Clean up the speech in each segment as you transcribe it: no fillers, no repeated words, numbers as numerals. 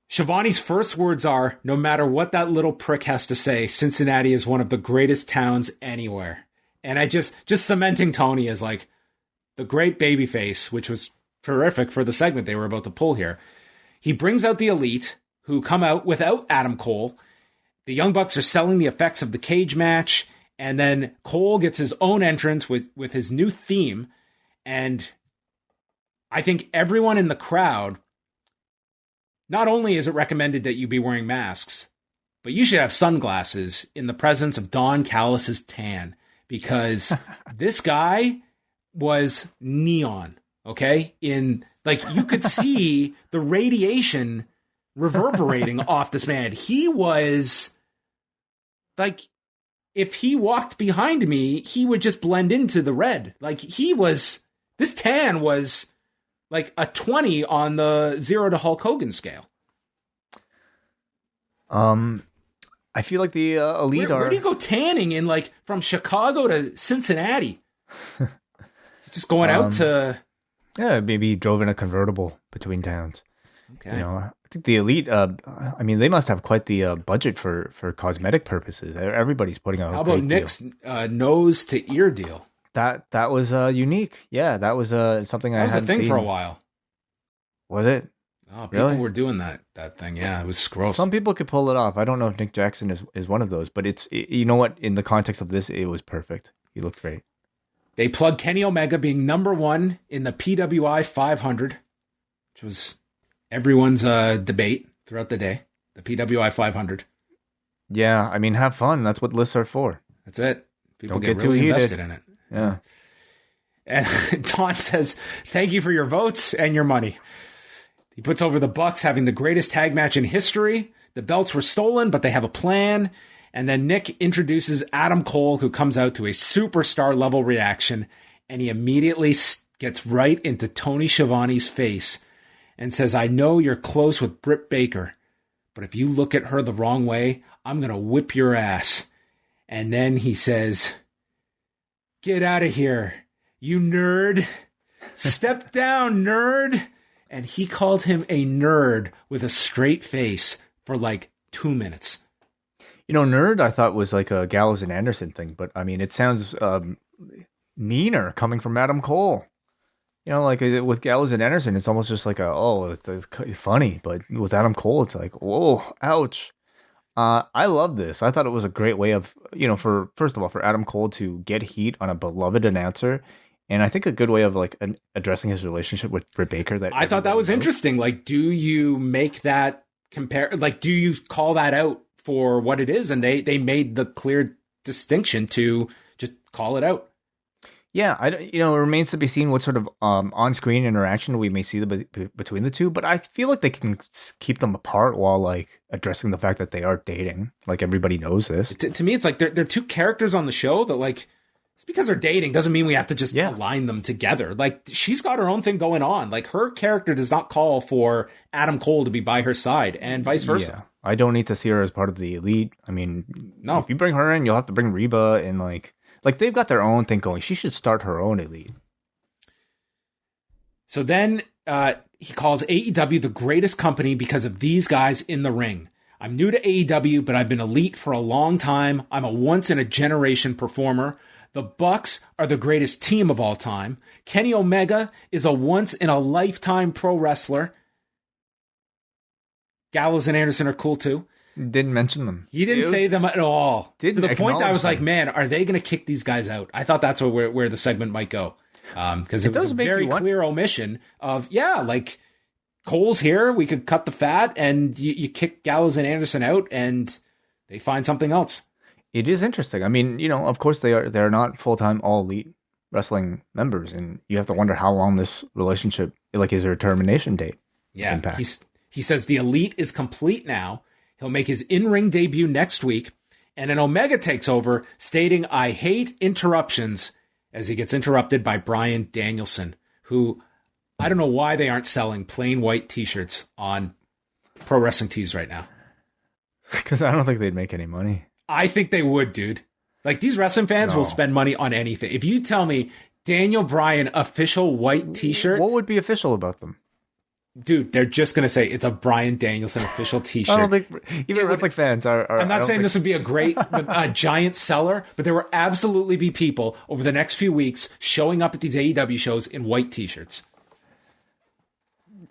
Shivani's first words are, no matter what that little prick has to say, Cincinnati is one of the greatest towns anywhere. And I just cementing Tony as like the great babyface, which was terrific for the segment they were about to pull here. He brings out the Elite, who come out without Adam Cole. The Young Bucks are selling the effects of the cage match, and then Cole gets his own entrance with his new theme. And I think everyone in the crowd, not only is it recommended that you be wearing masks, but you should have sunglasses in the presence of Don Callis's tan, because this guy was neon, okay? In like, you could see the radiation reverberating off this man. He was like, if he walked behind me, he would just blend into the red. Like, this tan was like a 20 on the 0 to Hulk Hogan scale. I feel like the Elite where do you go tanning in, like, from Chicago to Cincinnati? Just going out to... Yeah, maybe drove in a convertible between towns. Okay. You know, I think the Elite, I mean, they must have quite the budget for cosmetic purposes. Everybody's putting out How about Nick's nose to ear deal? That was unique. Yeah, that was something I hadn't seen. That was a thing for a while. Was it? Oh, people really? were doing that thing. Yeah, it was gross. Some people could pull it off. I don't know if Nick Jackson is one of those, but you know what? In the context of this, it was perfect. He looked great. They plugged Kenny Omega being number 1 in the PWI 500, which was everyone's debate throughout the day. The PWI 500. Yeah, I mean, have fun. That's what lists are for. That's it. People Don't get too really heated. invested in it. Yeah. And Don says, "Thank you for your votes and your money." He puts over the Bucks having the greatest tag match in history. The belts were stolen, but they have a plan. And then Nick introduces Adam Cole, who comes out to a superstar level reaction. And he immediately gets right into Tony Schiavone's face and says, "I know you're close with Britt Baker, but if you look at her the wrong way, I'm going to whip your ass." And then he says, "Get out of here, you nerd. Step down, nerd." And he called him a nerd with a straight face for like 2 minutes. You know, nerd, I thought was like a Gallows and Anderson thing, but I mean, it sounds meaner coming from Adam Cole. You know, like with Gallows and Anderson, it's almost just like it's funny, but with Adam Cole, it's like, whoa, ouch. I love this. I thought it was a great way of, first of all, for Adam Cole to get heat on a beloved announcer. And I think a good way of like addressing his relationship with Britt Baker. That I thought that was interesting. Like, do you make that compare? Like, do you call that out for what it is? And they made the clear distinction to just call it out. Yeah, it remains to be seen what sort of on-screen interaction we may see between the two. But I feel like they can keep them apart while like addressing the fact that they are dating. Like, everybody knows this. To me, it's like they're two characters on the show that, like, just because they're dating doesn't mean we have to just align them together. Like, she's got her own thing going on. Like, her character does not call for Adam Cole to be by her side, and vice versa. Yeah, I don't need to see her as part of the Elite. I mean, no. If you bring her in, you'll have to bring Reba and like they've got their own thing going. She should start her own Elite. So then he calls AEW the greatest company because of these guys in the ring. "I'm new to AEW, but I've been Elite for a long time. I'm a once-in-a-generation performer. The Bucks are the greatest team of all time. Kenny Omega is a once-in-a-lifetime pro wrestler. Gallows and Anderson are cool too." Didn't mention them. He didn't say them at all. To the point that I was them. like, man, are they going to kick these guys out? I thought that's where the segment might go. Because it was a very clear omission of, like, Cole's here, we could cut the fat, and you kick Gallows and Anderson out, and they find something else. It is interesting. I mean, of course they're not full-time All Elite wrestling members, and you have to wonder how long this relationship, like, is there a termination date? Yeah, he says the Elite is complete now. He'll make his in-ring debut next week, and then Omega takes over, stating, "I hate interruptions," as he gets interrupted by Bryan Danielson, who, I don't know why they aren't selling plain white t-shirts on Pro Wrestling Tees right now. Because I don't think they'd make any money. I think they would, dude. Like, these wrestling fans will spend money on anything. If you tell me Daniel Bryan official white t-shirt. What would be official about them? Dude, they're just going to say it's a Bryan Danielson official T-shirt. I don't think even wrestling fans are. I'm not saying this would be a great, giant seller, but there will absolutely be people over the next few weeks showing up at these AEW shows in white T-shirts.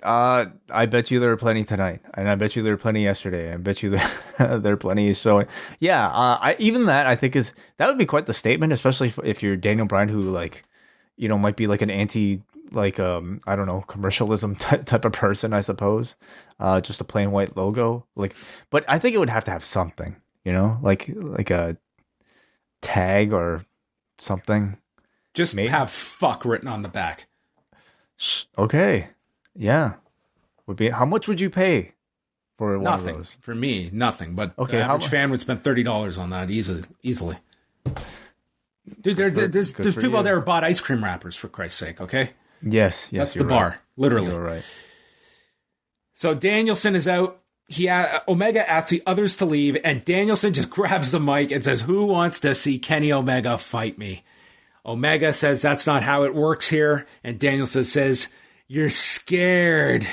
I bet you there are plenty tonight, and I bet you there are plenty yesterday. I bet you there are plenty showing. Yeah, I think that would be quite the statement, especially if you're Daniel Bryan, who might be like an anti. I don't know, commercialism type of person, I suppose. Just a plain white logo. But I think it would have to have something, like a tag or something. Just maybe have fuck written on the back. Okay. Yeah. How much would you pay for one of those? For me, nothing. But okay, the average fan would spend $30 on that easily. Dude, there's people out there who bought ice cream wrappers, for Christ's sake, okay? Yes, that's the bar, literally. You're right. So Danielson is out. Omega asks the others to leave, and Danielson just grabs the mic and says, "Who wants to see Kenny Omega fight me?" Omega says that's not how it works here, and Danielson says, "You're scared."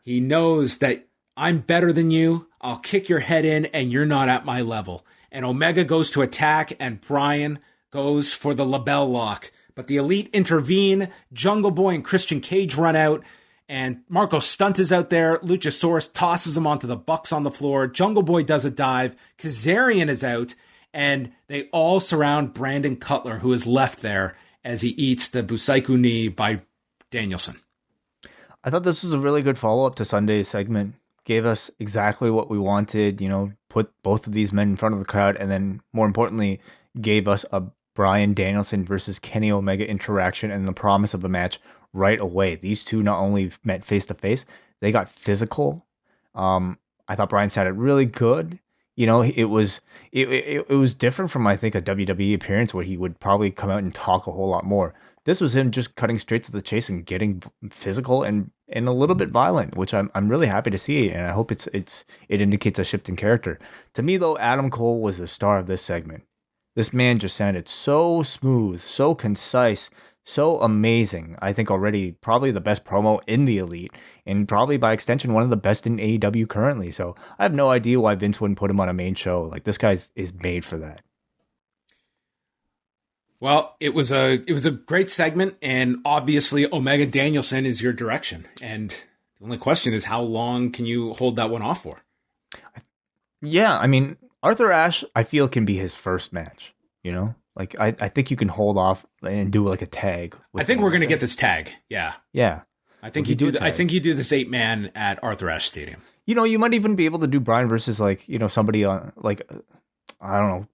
He knows that I'm better than you. I'll kick your head in, and you're not at my level. And Omega goes to attack, and Bryan goes for the label lock. But the Elite intervene. Jungle Boy and Christian Cage run out. And Marco Stunt is out there. Luchasaurus tosses him onto the Bucks on the floor. Jungle Boy does a dive. Kazarian is out. And they all surround Brandon Cutler, who is left there as he eats the Busaiku knee by Danielson. I thought this was a really good follow-up to Sunday's segment. Gave us exactly what we wanted, put both of these men in front of the crowd. And then, more importantly, gave us a Bryan Danielson versus Kenny Omega interaction and the promise of a match right away. These two not only met face to face, they got physical. I thought Bryan sounded really good. It was different from, I think, a WWE appearance where he would probably come out and talk a whole lot more. This was him just cutting straight to the chase and getting physical and a little bit violent, which I'm really happy to see, and I hope it indicates a shift in character. To me, though, Adam Cole was the star of this segment. This man just sounded so smooth, so concise, so amazing. I think already probably the best promo in the Elite, and probably by extension one of the best in AEW currently. So I have no idea why Vince wouldn't put him on a main show. Like, this guy is made for that. Well, it was a great segment, and obviously Omega Danielson is your direction. And the only question is, how long can you hold that one off for? Yeah, I mean, Arthur Ashe, I feel, can be his first match, Like, I think you can hold off and do like a tag. I think we're going to get this tag. Yeah. Yeah. I think you do this 8-man at Arthur Ashe Stadium. You might even be able to do Bryan versus somebody on I don't know,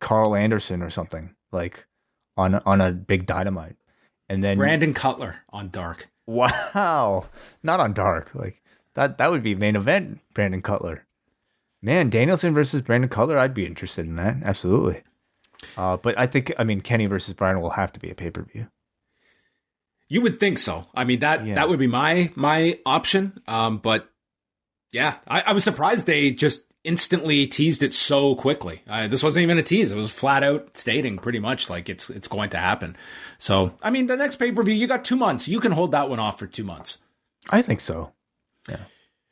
Carl Anderson or something, on a big Dynamite. And then Brandon Cutler on Dark. Wow. Not on Dark. That would be main event, Brandon Cutler. Man, Danielson versus Brandon Cutler, I'd be interested in that. Absolutely. But Kenny versus Bryan will have to be a pay-per-view. You would think so. I mean, that would be my option. But yeah, I was surprised they just instantly teased it so quickly. This wasn't even a tease. It was flat out stating pretty much like it's going to happen. So, the next pay-per-view, you got 2 months. You can hold that one off for 2 months. I think so. Yeah.